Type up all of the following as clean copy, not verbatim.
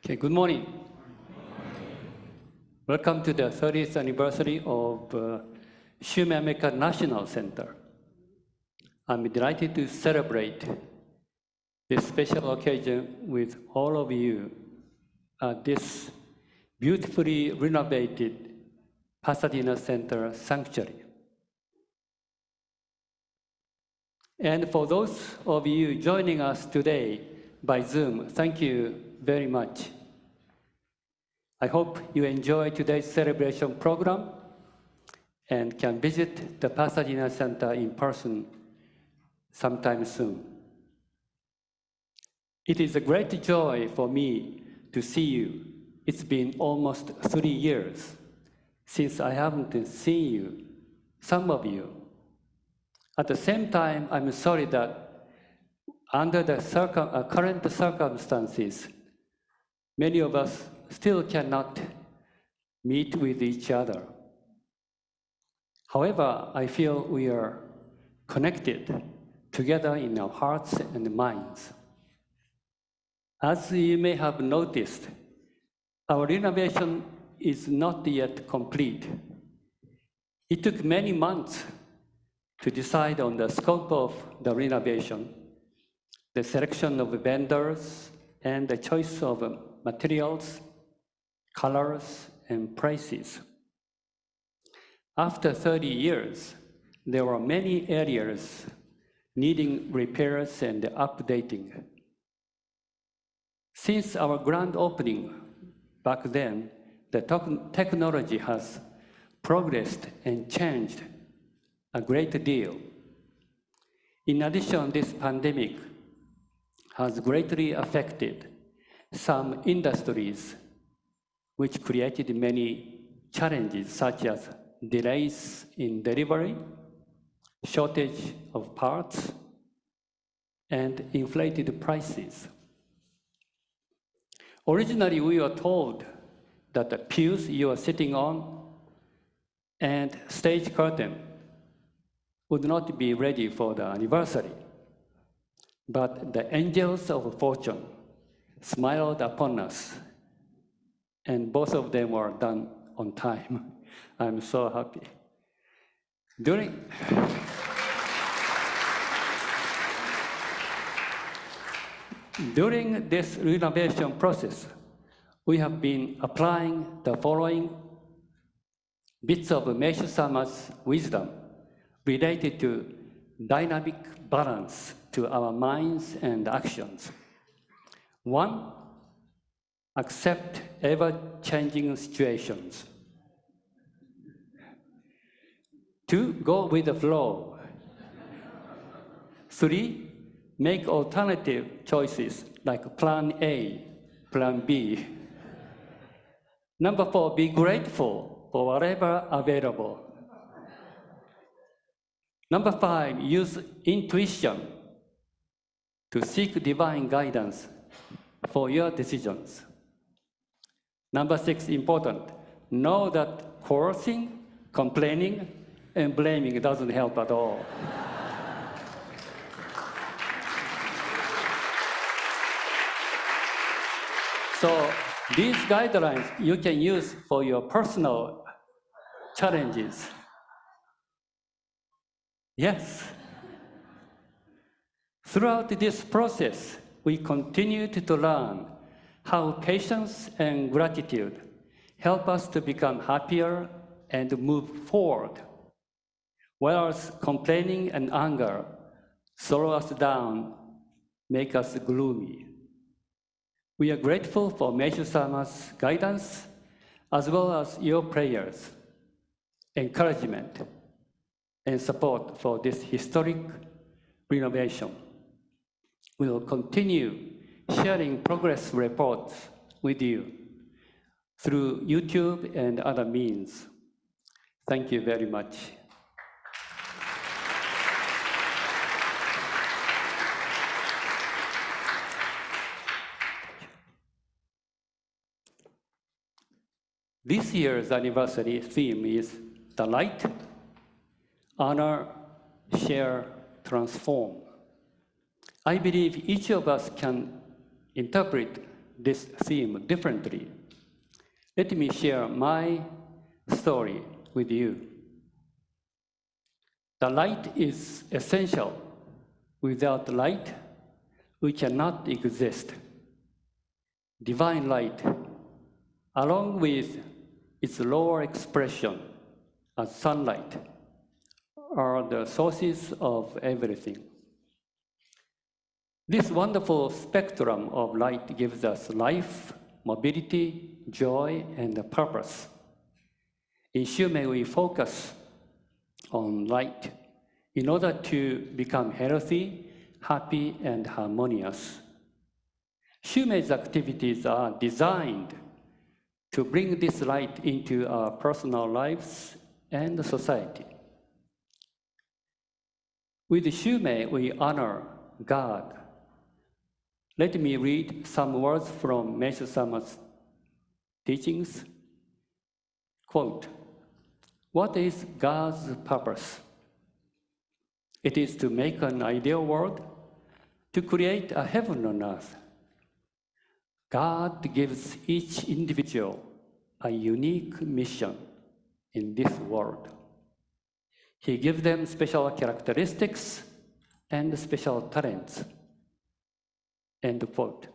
Okay, good morning. Welcome to the 30th anniversary of Shumei American National Center. I'm delighted to celebrate this special occasion with all of you at this beautifully renovated Pasadena Center Sanctuary. And for those of you joining us today by Zoom, thank you very much. I hope you enjoy today's celebration program and can visit the Pasadena Center in person sometime soon. It is a great joy for me to see you. It's been almost 3 years since I haven't seen you, some of you. At the same time, I'm sorry that under the current circumstances, many of us still cannot meet with each other. However, I feel we are connected together in our hearts and minds. As you may have noticed, our renovation is not yet complete. It took many months to decide on the scope of the renovation, the selection of vendors, and the choice of materials, colors, and prices. After 30 years, there were many areas needing repairs and updating. Since our grand opening back then, the technology has progressed and changed a great deal. In addition, this pandemic has greatly affected some industries, which created many challenges such as delays in delivery, shortage of parts, and inflated prices. Originally, we were told that the pews you are sitting on and stage curtain would not be ready for the anniversary. But the angels of fortune smiled upon us, and both of them were done on time. I'm so happy. During this renovation process, we have been applying the following bits of Meishu-sama's wisdom related to dynamic balance to our minds and actions. 1, accept ever-changing situations. 2, go with the flow. 3, make alternative choices like plan A, plan B. 4, be grateful for whatever available. 5, use intuition to seek divine guidance for your decisions. 6, important, know that coercing, complaining, and blaming doesn't help at all. So these guidelines you can use for your personal challenges. Yes. Throughout this process, we continued to learn how patience and gratitude help us to become happier and move forward, whereas complaining and anger slow us down, make us gloomy. We are grateful for Meishu-sama's guidance, as well as your prayers, encouragement, and support for this historic renovation. We will continue sharing progress reports with you through YouTube and other means. Thank you very much. This year's anniversary theme is Delight, Honor, Share, Transform. I believe each of us can interpret this theme differently. Let me share my story with you. The light is essential. Without light, we cannot exist. Divine light, along with its lower expression as sunlight, are the sources of everything. This wonderful spectrum of light gives us life, mobility, joy, and purpose. In Shumei, we focus on light in order to become healthy, happy, and harmonious. Shumei's activities are designed to bring this light into our personal lives and society. With Shumei, we honor God. Let me read some words from Meishu-sama's teachings. Quote, "What is God's purpose? It is to make an ideal world, to create a heaven on earth. God gives each individual a unique mission in this world. He gives them special characteristics and special talents." End quote.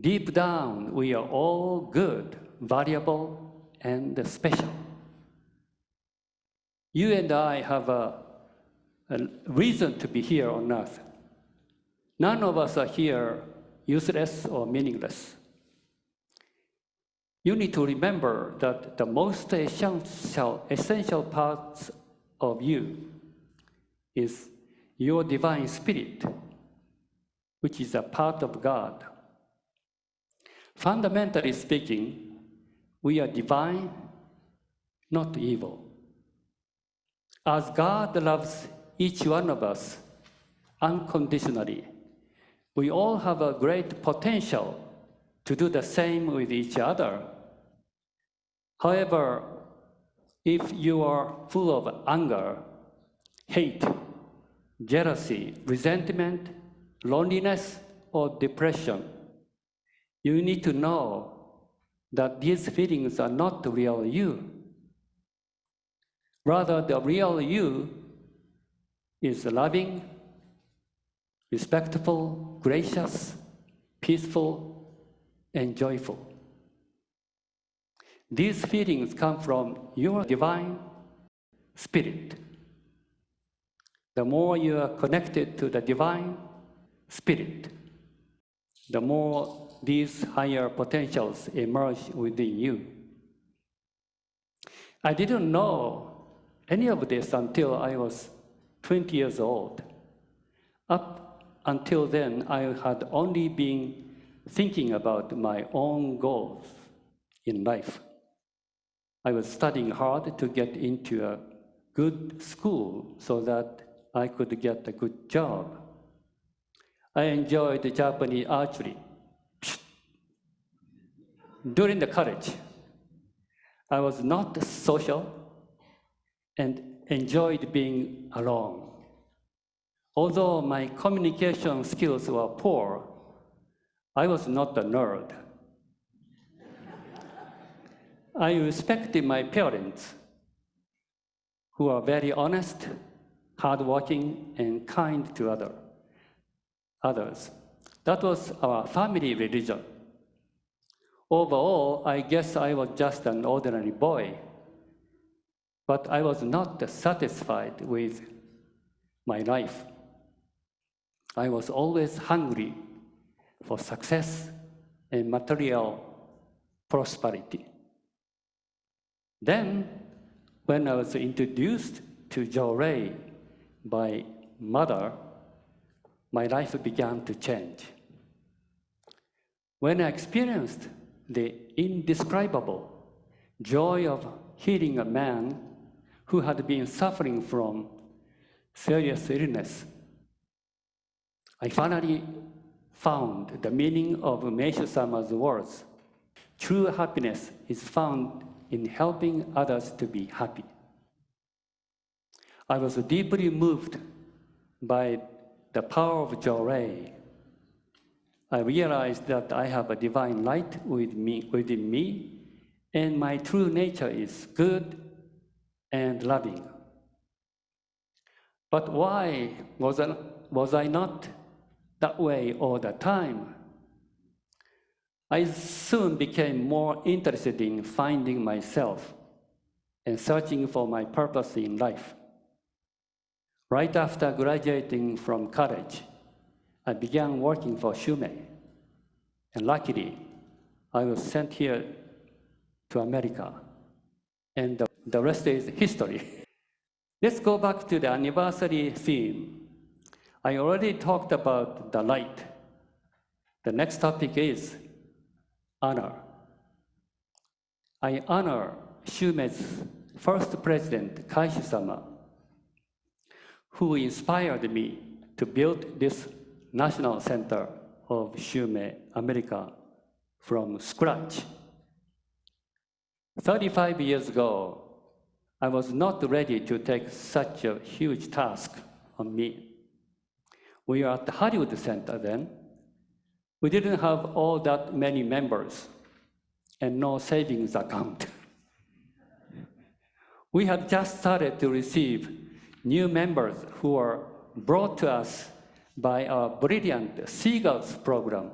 Deep down, we are all good, valuable, and special. You and I have a reason to be here on earth. None of us are here useless or meaningless. You need to remember that the most essential parts of you is your divine spirit, which is a part of God. Fundamentally speaking, we are divine, not evil. As God loves each one of us unconditionally, we all have a great potential to do the same with each other. However, if you are full of anger, hate, jealousy, resentment, loneliness, or depression, you need to know that these feelings are not the real you. Rather, the real you is loving, respectful, gracious, peaceful, and joyful. These feelings come from your divine spirit. The more you are connected to the divine spirit, the more these higher potentials emerge within you. I didn't know any of this until I was 20 years old. Up until then, I had only been thinking about my own goals in life. I was studying hard to get into a good school so that I could get a good job. I enjoyed Japanese archery. During the college, I was not social and enjoyed being alone. Although my communication skills were poor, I was not a nerd. I respected my parents, who are very honest, hardworking, and kind to others. That was our family religion. Overall, I guess I was just an ordinary boy, but I was not satisfied with my life. I was always hungry for success and material prosperity. Then, when I was introduced to Jorei by mother, my life began to change. When I experienced the indescribable joy of healing a man who had been suffering from serious illness, I finally found the meaning of Meishu-sama's words. True happiness is found in helping others to be happy. I was deeply moved by the power of Jorei. I realized that I have a divine light within me, and my true nature is good and loving. But why was I not that way all the time? I soon became more interested in finding myself and searching for my purpose in life. Right after graduating from college, I began working for Shumei, and luckily, I was sent here to America, and the rest is history. Let's go back to the anniversary theme. I already talked about the light. The next topic is honor. I honor Shumei's first president, Kaishu-sama, who inspired me to build this National Center of Shumei, America, from scratch. 35 years ago, I was not ready to take such a huge task on me. We were at the Hollywood Center then. We didn't have all that many members and no savings account. We had just started to receive new members who were brought to us by our brilliant Seagulls program.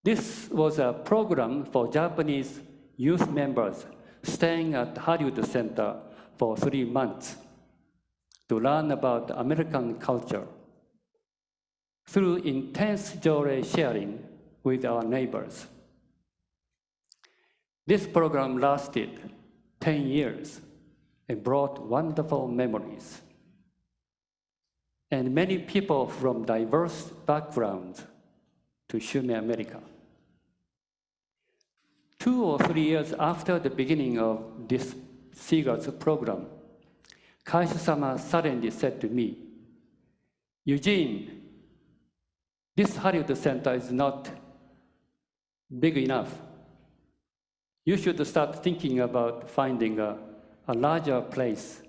This was a program for Japanese youth members staying at Hollywood Center for 3 months to learn about American culture through intense joy sharing with our neighbors. This program lasted 10 years and brought wonderful memories. And many people from diverse backgrounds to Shumei, America. 2 or 3 years after the beginning of this Seagulls program, Kaishu-sama suddenly said to me, Eugene, this Hollywood Center is not big enough. You should start thinking about finding a larger place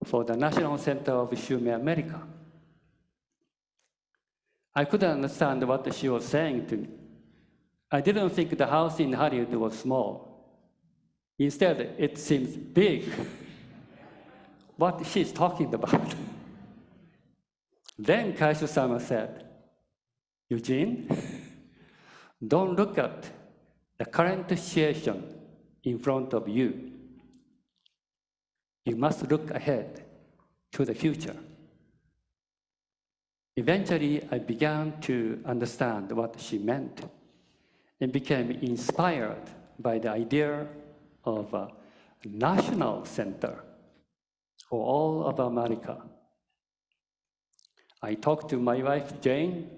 for the National Center of Shumei, America. I couldn't understand what she was saying to me. I didn't think the house in Hollywood was small. Instead, it seems big. What she's talking about. Then Kaishu-sama said, Eugene, don't look at the current situation in front of you. You must look ahead to the future. Eventually, I began to understand what she meant and became inspired by the idea of a national center for all of America. I talked to my wife, Jane,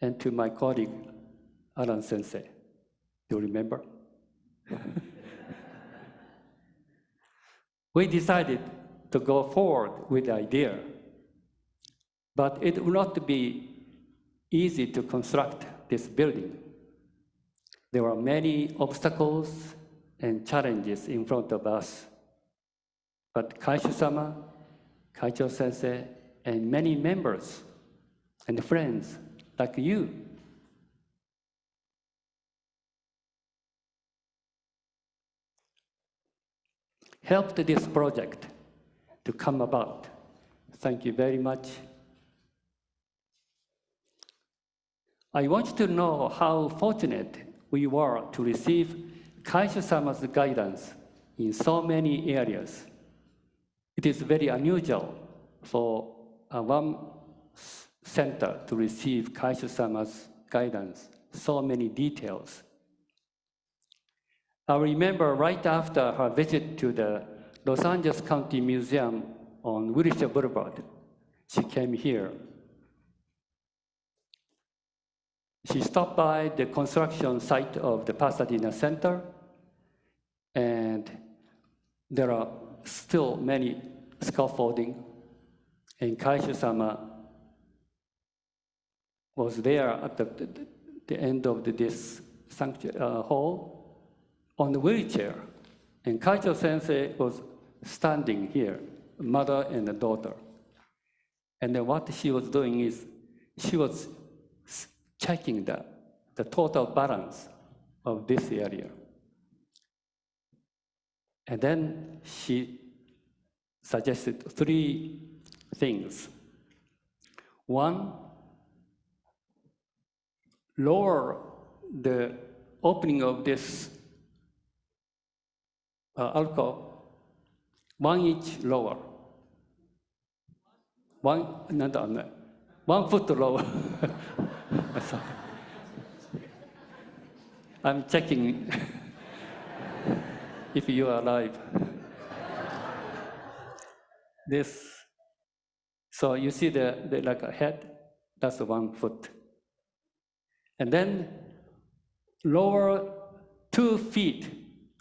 and to my colleague, Alan Sensei. Do you remember? We decided to go forward with the idea, but it would not be easy to construct this building. There were many obstacles and challenges in front of us, but Kaishu-sama, Kaicho Sensei, and many members and friends like you helped this project to come about. Thank you very much. I want you to know how fortunate we were to receive Kaishu-sama's guidance in so many areas. It is very unusual for one center to receive Kaishu-sama's guidance, so many details. I remember right after her visit to the Los Angeles County Museum on Wilshire Boulevard, she came here. She stopped by the construction site of the Pasadena Center, and there are still many scaffolding, and Kaishu-sama was there at the end of this hall on the wheelchair, and Kaicho Sensei was standing here, mother and a daughter. And then what she was doing is she was checking the total balance of this area. And then she suggested 3 things. One, lower the opening of this alcove 1 inch lower. 1 foot lower. I'm checking if you are alive. This, so you see the like a head, that's 1 foot. And then lower 2 feet,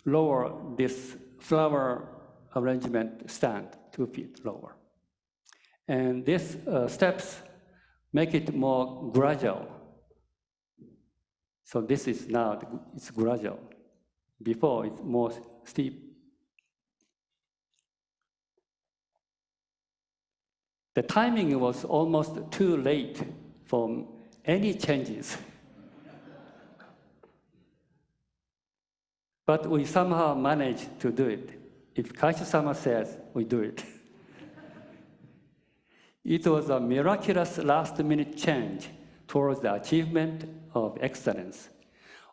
lower this flower arrangement stand 2 feet lower. And these steps make it more gradual. So this is now, it's gradual. Before, it's more steep. The timing was almost too late for any changes. But we somehow managed to do it. If Kaishu-sama says, we do it. It was a miraculous last-minute change towards the achievement of excellence.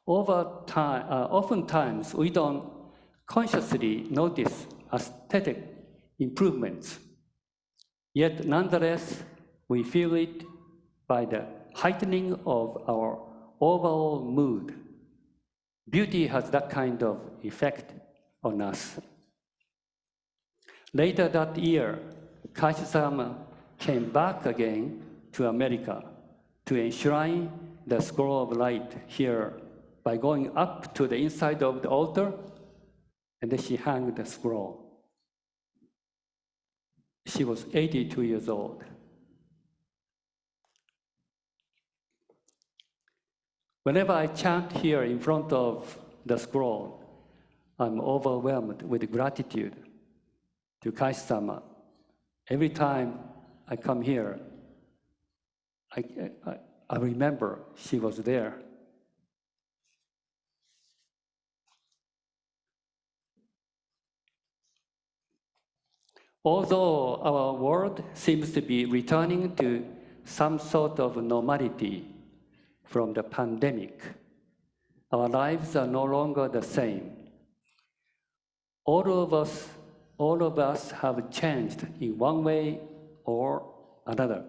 Over time, oftentimes, we don't consciously notice aesthetic improvements. Yet, nonetheless, we feel it by the heightening of our overall mood. Beauty has that kind of effect on us. Later that year, Kaishu-sama came back again to America to enshrine the scroll of light here by going up to the inside of the altar, and then she hung the scroll. She was 82 years old. Whenever I chant here in front of the scroll, I'm overwhelmed with gratitude to Kaishu-sama. Every time I come here, I remember she was there. Although our world seems to be returning to some sort of normality from the pandemic, our lives are no longer the same. All of us have changed in one way or another.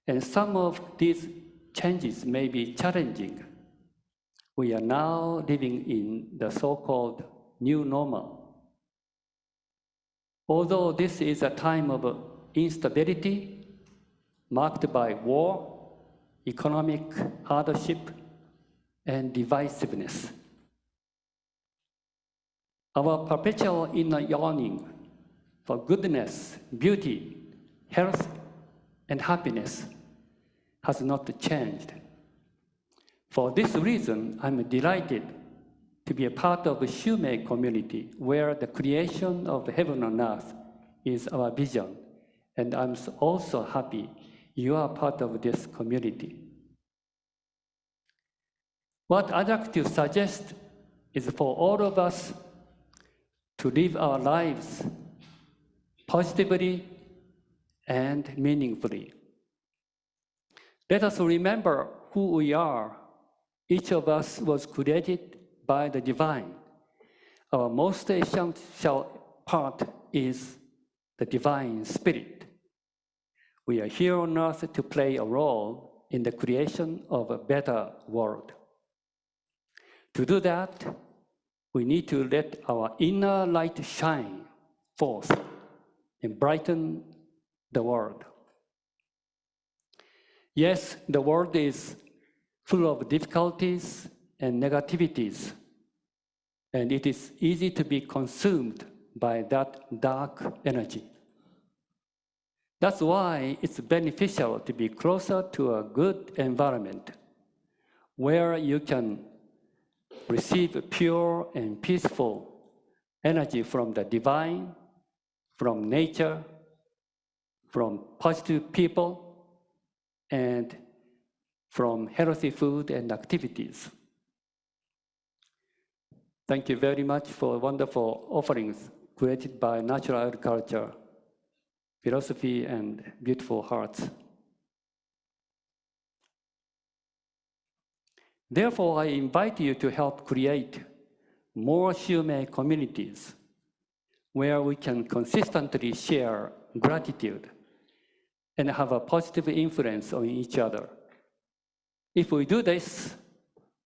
And some of these changes may be challenging. We are now living in the so-called new normal. Although this is a time of instability marked by war, economic hardship, and divisiveness, our perpetual inner yearning for goodness, beauty, health, and happiness has not changed. For this reason, I'm delighted to be a part of the Shumei community, where the creation of heaven and earth is our vision. And I'm also happy you are part of this community. What I'd like to suggest is for all of us to live our lives positively and meaningfully. Let us remember who we are. Each of us was created by the divine. Our most essential part is the divine spirit. We are here on earth to play a role in the creation of a better world. To do that, we need to let our inner light shine forth and brighten the world. Yes, the world is full of difficulties and negativities, and it is easy to be consumed by that dark energy. That's why it's beneficial to be closer to a good environment where you can receive pure and peaceful energy from the divine, from nature, from positive people, and from healthy food and activities. Thank you very much for wonderful offerings created by natural agriculture, philosophy, and beautiful hearts. Therefore, I invite you to help create more Shumei communities where we can consistently share gratitude and have a positive influence on each other. If we do this,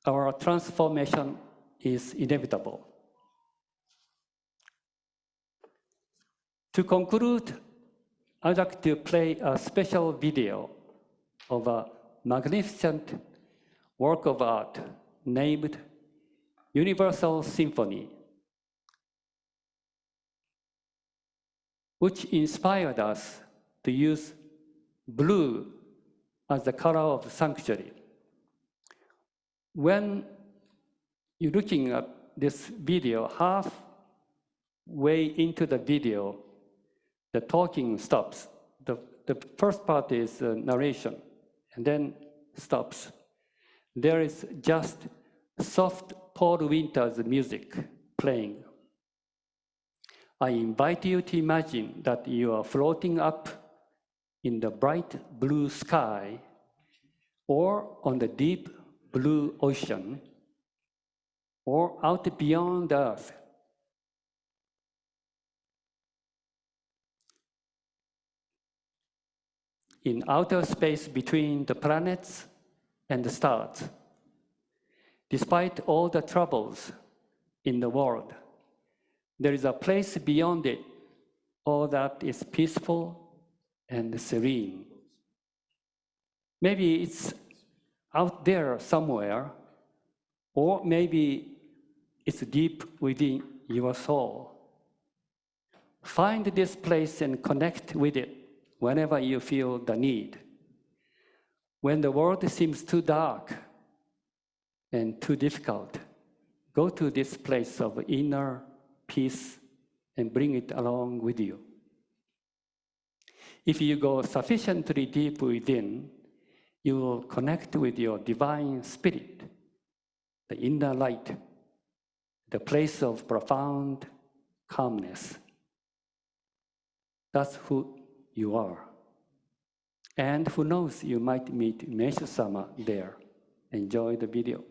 our transformation is inevitable. To conclude, I'd like to play a special video of a magnificent work of art named Universal Symphony, which inspired us to use blue as the color of the sanctuary. When you're looking at this video, halfway into the video, the talking stops. The first part is narration, and then stops. There is just soft Paul Winter's music playing. I invite you to imagine that you are floating up in the bright blue sky or on the deep blue ocean or out beyond the earth. In outer space between the planets and the stars. Despite all the troubles in the world, there is a place beyond it, all that is peaceful and serene. Maybe it's out there somewhere, or maybe it's deep within your soul. Find this place and connect with it whenever you feel the need. When the world seems too dark and too difficult, go to this place of inner peace and bring it along with you. If you go sufficiently deep within, you will connect with your divine spirit, the inner light, the place of profound calmness. That's who you are. And who knows, you might meet Meishu-sama there. Enjoy the video.